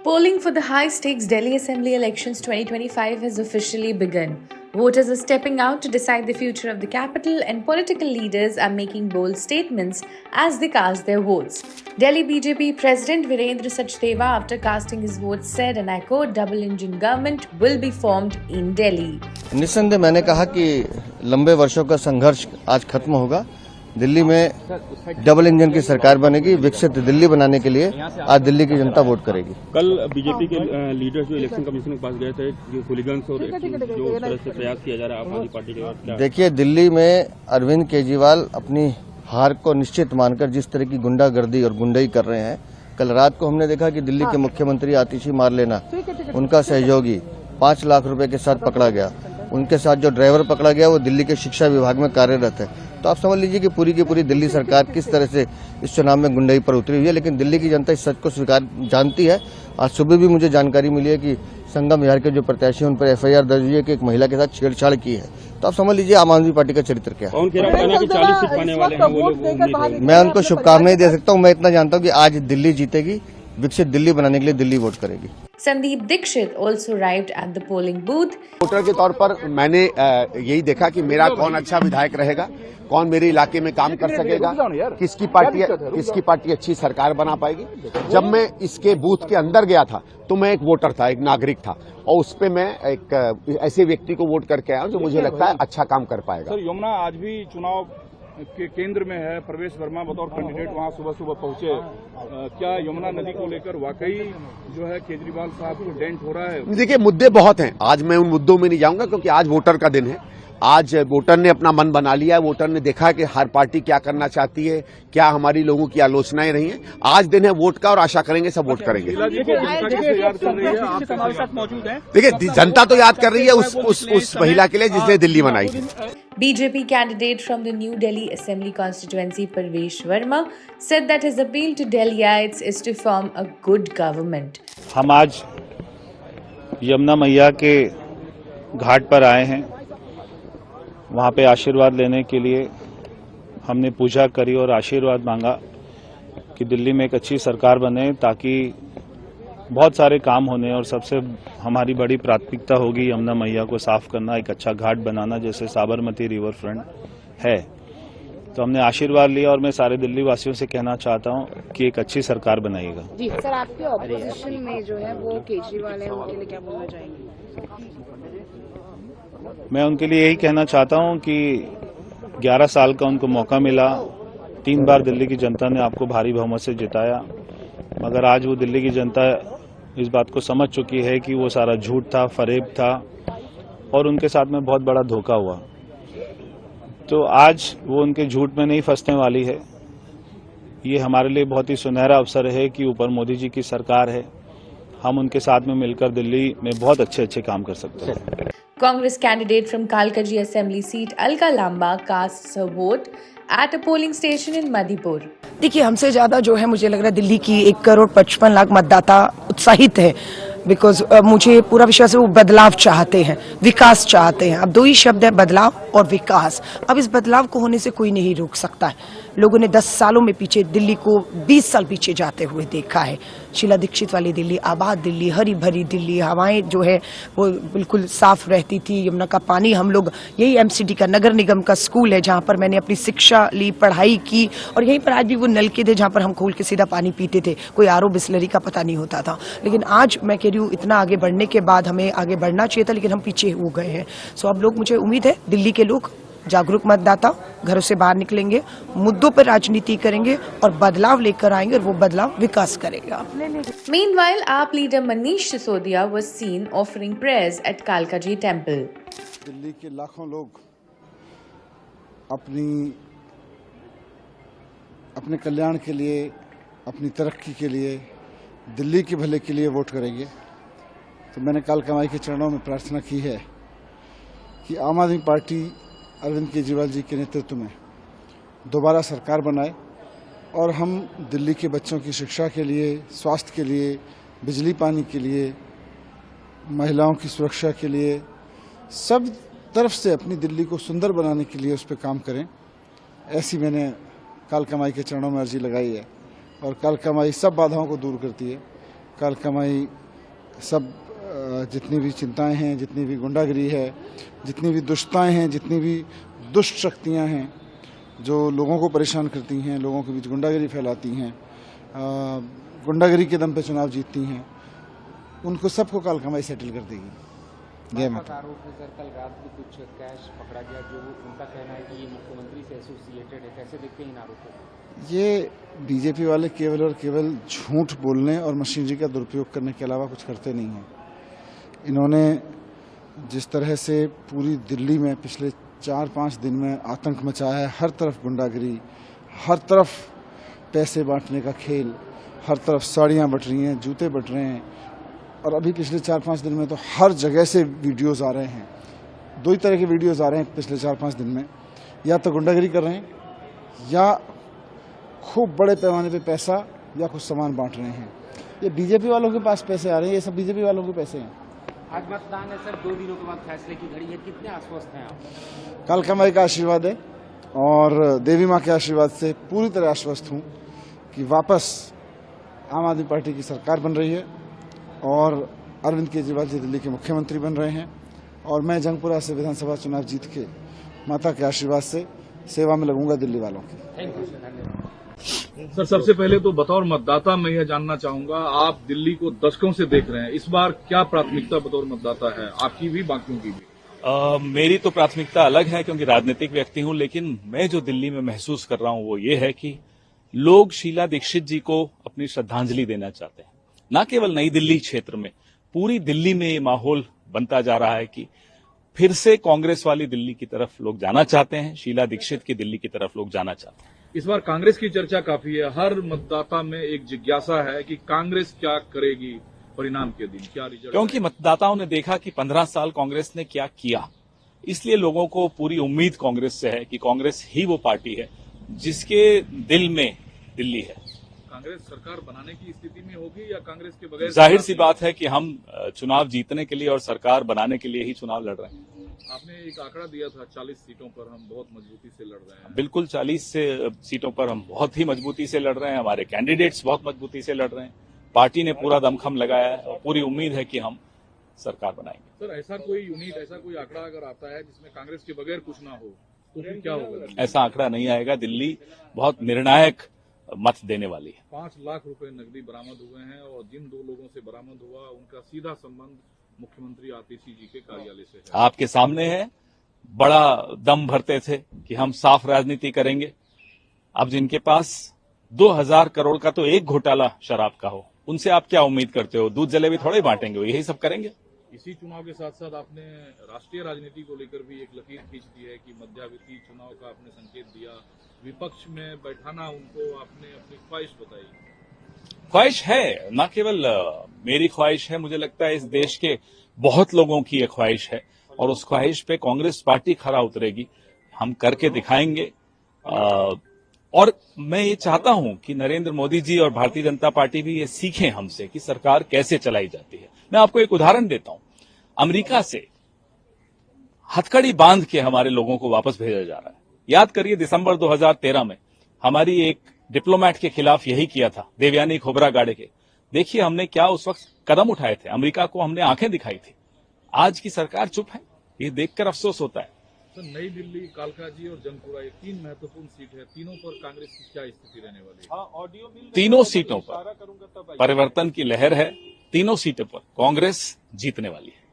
Polling for the high-stakes Delhi Assembly elections 2025 has officially begun. Voters are stepping out to decide the future of the capital, and political leaders are making bold statements as they cast their votes. Delhi BJP President Virendra Sachdeva, after casting his votes, said, and I quote, "Double-engine government will be formed in Delhi." निस्संदेह मैंने कहा कि लंबे वर्षों का संघर्ष आज खत्म होगा। दिल्ली में डबल इंजन की सरकार बनेगी। विकसित दिल्ली बनाने के लिए आज दिल्ली की जनता वोट करेगी। कल बीजेपी के लीडर्स जो इलेक्शन कमीशन के पास गए थे, जो हुलिगन्स और जो इस तरह से प्रयास किया जा रहा है आप आदमी पार्टी के, देखिए, दिल्ली में अरविंद केजरीवाल अपनी हार को निश्चित मानकर जिस तरह की गुंडागर्दी और गुंडई कर रहे हैं, कल रात को हमने देखा कि दिल्ली के मुख्यमंत्री आतिशी मारलेना, उनका सहयोगी 5 लाख रुपए के साथ पकड़ा गया। उनके साथ जो ड्राइवर पकड़ा गया वो दिल्ली के शिक्षा विभाग में कार्यरत है। तो आप समझ लीजिए कि पूरी की पूरी दिल्ली सरकार किस तरह से इस चुनाव में गुंडई पर उतरी हुई है। लेकिन दिल्ली की जनता इस सच को जानती है। आज सुबह भी मुझे जानकारी मिली है कि संगम विहार के जो प्रत्याशी उन पर FIR दर्ज हुई है कि एक महिला के साथ छेड़छाड़ की है। तो आप समझ लीजिए आम आदमी पार्टी का चरित्र क्या है। मैं उनको शुभकामनाएं दे सकता हूँ। मैं इतना जानता हूँ कि आज दिल्ली जीतेगी। विकसित दिल्ली बनाने के लिए दिल्ली वोट करेगी। Sandeep Dixit also arrived at the polling booth. Voter के तौर पर मैंने यही देखा कि मेरा कौन अच्छा विधायक रहेगा, कौन मेरे इलाके में काम कर सकेगा, किसकी पार्टी अच्छी सरकार बना पाएगी। जब मैं इसके बूथ के अंदर गया था तो मैं एक वोटर था, एक नागरिक था, और उस पे मैं एक ऐसे व्यक्ति को वोट करके आया जो मुझे लगता है अच्छा काम कर पाएगा। सर, यमुना आज भी चुनाव के केंद्र में है। प्रवेश वर्मा बतौर कैंडिडेट वहां सुबह सुबह पहुंचे। क्या यमुना नदी को लेकर वाकई जो है केजरीवाल साहब को डेंट हो रहा है? देखिए, मुद्दे बहुत हैं। आज मैं उन मुद्दों में नहीं जाऊंगा क्योंकि आज वोटर का दिन है। आज वोटर ने अपना मन बना लिया है। वोटर ने देखा कि हर पार्टी क्या करना चाहती है, क्या हमारी लोगों की आलोचनाएं रही हैं। आज दिन है वोट का और आशा करेंगे सब वोट करेंगे। देखिए, जनता तो याद कर रही है उस महिला के लिए जिसने दिल्ली बनाई थी। BJP candidate from the New Delhi Assembly constituency, Parvesh Verma, said that his appeal to Delhiites is to form a good government. हम आज यमुना मैया के घाट पर आए हैं। वहाँ पे आशीर्वाद लेने के लिए हमने पूजा करी और आशीर्वाद मांगा कि दिल्ली में एक अच्छी सरकार बने, ताकि बहुत सारे काम होने और सबसे हमारी बड़ी प्राथमिकता होगी यमुना मैया को साफ करना, एक अच्छा घाट बनाना जैसे साबरमती रिवर फ्रंट है। तो हमने आशीर्वाद लिया और मैं सारे दिल्ली वासियों से कहना चाहता हूं कि एक अच्छी सरकार बनाइएगा। जी सर, आपके ऑपोजिशन में जो है वो केजरीवाल है, उनके लिए क्या बोलना चाहेंगे? मैं उनके लिए यही कहना चाहता हूं कि 11 साल का उनको मौका मिला। 3 बार दिल्ली की जनता ने आपको भारी बहुमत से जिताया, मगर आज वो दिल्ली की जनता इस बात को समझ चुकी है कि वो सारा झूठ था, फरेब था और उनके साथ में बहुत बड़ा धोखा हुआ। तो आज वो उनके झूठ में नहीं फंसने वाली है। ये हमारे लिए बहुत ही सुनहरा अवसर है कि ऊपर मोदी जी की सरकार है। हम उनके साथ में मिलकर दिल्ली में बहुत अच्छे काम कर सकते हैं। Congress candidate from Kalkaji Assembly seat Alka Lamba casts her vote at a polling station in Madhipur. देखिए, हमसे ज्यादा जो है मुझे लग रहा है दिल्ली की 1,55,00,000 मतदाता उत्साहित है। बिकॉज मुझे पूरा विश्वास है वो बदलाव चाहते हैं, विकास चाहते हैं। अब 2 ही शब्द है, बदलाव और विकास। अब इस बदलाव को होने से कोई नहीं रोक सकता है। लोगों ने 10 सालों में पीछे दिल्ली को 20 साल पीछे जाते हुए देखा है। शीला दीक्षित वाली दिल्ली, आबाद दिल्ली, हरी भरी दिल्ली, हवाएं जो है वो बिल्कुल साफ रहती थी। यमुना का पानी, हम लोग यही MCD का नगर निगम का स्कूल है जहाँ पर मैंने अपनी शिक्षा ली, पढ़ाई की, और यहीं पर आज भी वो नलके थे जहाँ पर हम खोल के सीधा पानी पीते थे। कोई RO बिस्लरी का पता नहीं होता था। लेकिन आज मैं कह रही हूँ, इतना आगे बढ़ने के बाद हमें आगे बढ़ना चाहिए था, लेकिन हम पीछे हो गए हैं। सो अब लोग, मुझे उम्मीद है दिल्ली के लोग जागरूक मतदाता घरों से बाहर निकलेंगे, मुद्दों पर राजनीति करेंगे और बदलाव लेकर आएंगे, और वो बदलाव विकास करेगा। Meanwhile, AAP leader Manish Sisodia was seen offering prayers at Kalkaji temple. Delhi के लाखों लोग अपने कल्याण के लिए, अपनी तरक्की के लिए, दिल्ली के भले के लिए वोट करेंगे। तो मैंने कालका माई के चरणों में प्रार्थना की है कि आम आदमी पार्टी अरविंद केजरीवाल जी के नेतृत्व में दोबारा सरकार बनाए और हम दिल्ली के बच्चों की शिक्षा के लिए, स्वास्थ्य के लिए, बिजली पानी के लिए, महिलाओं की सुरक्षा के लिए, सब तरफ से अपनी दिल्ली को सुंदर बनाने के लिए उस पर काम करें। ऐसी मैंने कालका माई के चरणों में अर्जी लगाई है और कालका माई सब बाधाओं को दूर करती है। काल कमाई, सब जितनी भी चिंताएं हैं, जितनी भी गुंडागिरी है, जितनी भी दुष्टताएं हैं, जितनी भी दुष्ट शक्तियां हैं जो लोगों को परेशान करती हैं, लोगों के बीच गुंडागिरी फैलाती हैं, गुंडागिरी के दम पे चुनाव जीतती हैं, उनको सबको काल कमाई सेटल कर देगी। ये मत आरोप है सर, कल रात भी कुछ कैश पकड़ा गया जो उनका कहना है कि ये मुख्यमंत्री से एसोसिएटेड है, कैसे देखते हैं इन आरोपों को? ये बीजेपी वाले केवल और केवल झूठ बोलने और मशीनरी का दुरुपयोग करने के अलावा कुछ करते नहीं हैं। इन्होंने जिस तरह से पूरी दिल्ली में पिछले 4-5 दिन में आतंक मचाया है, हर तरफ गुंडागिरी, हर तरफ पैसे बांटने का खेल, हर तरफ साड़ियां बट रही हैं, जूते बट रहे हैं, और अभी पिछले 4-5 दिन में तो हर जगह से वीडियोस आ रहे हैं। 2 ही तरह के वीडियोस आ रहे हैं पिछले 4-5 दिन में, या तो गुंडागिरी कर रहे हैं या खूब बड़े पैमाने पे पैसा या कुछ सामान बांट रहे हैं। ये बीजेपी वालों के पास पैसे आ रहे हैं, ये सब बीजेपी वालों के पैसे हैं। आज मतदान है सर, 2 दिनों के बाद फैसले की घड़ी है, कितने आश्वस्त हैं आप? काल कमाई का आशीर्वाद है और देवी माँ के आशीर्वाद से पूरी तरह आश्वस्त हूँ कि वापस आम आदमी पार्टी की सरकार बन रही है और अरविंद केजरीवाल जी दिल्ली के मुख्यमंत्री बन रहे हैं, और मैं जंगपुरा से विधानसभा चुनाव जीत के माता के आशीर्वाद से सेवा में लगूंगा दिल्ली वालों की। थैंक यू सर, धन्यवाद। सर, सबसे पहले तो बतौर मतदाता मैं यह जानना चाहूंगा, आप दिल्ली को दशकों से देख रहे हैं, इस बार क्या प्राथमिकता बतौर मतदाता है आपकी भी, बाकियों की भी? मेरी तो प्राथमिकता अलग है क्योंकि राजनीतिक व्यक्ति हूं, लेकिन मैं जो दिल्ली में महसूस कर रहा हूं वो ये है कि लोग शीला दीक्षित जी को अपनी श्रद्धांजलि देना चाहते हैं। न केवल नई दिल्ली क्षेत्र में, पूरी दिल्ली में ये माहौल बनता जा रहा है कि फिर से कांग्रेस वाली दिल्ली की तरफ लोग जाना चाहते हैं, शीला दीक्षित की दिल्ली की तरफ लोग जाना चाहते हैं। इस बार कांग्रेस की चर्चा काफी है, हर मतदाता में एक जिज्ञासा है कि कांग्रेस क्या करेगी परिणाम के दिन, क्या रिजल्ट? क्योंकि मतदाताओं ने देखा कि 15 साल कांग्रेस ने क्या किया, इसलिए लोगों को पूरी उम्मीद कांग्रेस से है कि कांग्रेस ही वो पार्टी है जिसके दिल में दिल्ली है। कांग्रेस सरकार बनाने की स्थिति में होगी या कांग्रेस के बगैर? जाहिर सी बात है कि हम चुनाव जीतने के लिए और सरकार बनाने के लिए ही चुनाव लड़ रहे हैं। आपने एक आंकड़ा दिया था 40 सीटों पर हम बहुत मजबूती से लड़ रहे हैं। बिल्कुल, 40 सीटों पर हम बहुत ही मजबूती से लड़ रहे हैं, हमारे कैंडिडेट्स बहुत मजबूती से लड़ रहे हैं, पार्टी ने पूरा दमखम लगाया है और पूरी उम्मीद है कि हम सरकार बनाएंगे। सर, ऐसा कोई यूनिट, ऐसा कोई आंकड़ा अगर आता है जिसमें कांग्रेस के बगैर कुछ ना हो तो फिर क्या होगा? ऐसा आंकड़ा नहीं आएगा, दिल्ली बहुत निर्णायक मत देने वाली है। 5 लाख रुपए नकदी बरामद हुए हैं और जिन 2 लोगों से बरामद हुआ उनका सीधा संबंध मुख्यमंत्री आतिशी जी के कार्यालय से है। आपके सामने है, बड़ा दम भरते थे कि हम साफ राजनीति करेंगे। अब जिनके पास 2000 करोड़ का तो एक घोटाला शराब का हो, उनसे आप क्या उम्मीद करते हो? दूध जलेबी थोड़े बांटेंगे, वो यही सब करेंगे। इसी चुनाव के साथ साथ आपने राष्ट्रीय राजनीति को लेकर भी एक लकीर खींच दी है कि मध्यावधि चुनाव का आपने संकेत दिया, विपक्ष में बैठाना उनको आपने अपनी ख्वाहिश बताई। ख्वाहिश है, न केवल मेरी ख्वाहिश है, मुझे लगता है इस देश के बहुत लोगों की ये ख्वाहिश है और उस ख्वाहिश पे कांग्रेस पार्टी खरा उतरेगी, हम करके दिखाएंगे। और मैं ये चाहता हूं कि नरेंद्र मोदी जी और भारतीय जनता पार्टी भी ये सीखें हमसे कि सरकार कैसे चलाई जाती है। मैं आपको एक उदाहरण देता हूं, अमेरिका से हथकड़ी बांध के हमारे लोगों को वापस भेजा जा रहा है। याद करिए, दिसंबर 2013 में हमारी एक डिप्लोमेट के खिलाफ यही किया था, देवयानी खोब्रागाड़े के। देखिए हमने क्या उस वक्त कदम उठाए थे, अमेरिका को हमने आंखें दिखाई थी। आज की सरकार चुप है, ये देखकर अफसोस होता है। तो नई दिल्ली, कालकाजी और जंगपुरा, ये 3 महत्वपूर्ण सीट है, तीनों पर कांग्रेस की क्या स्थिति रहने वाली है? तीनों सीटों पर परिवर्तन की लहर है, तीनों सीटों पर कांग्रेस जीतने वाली है।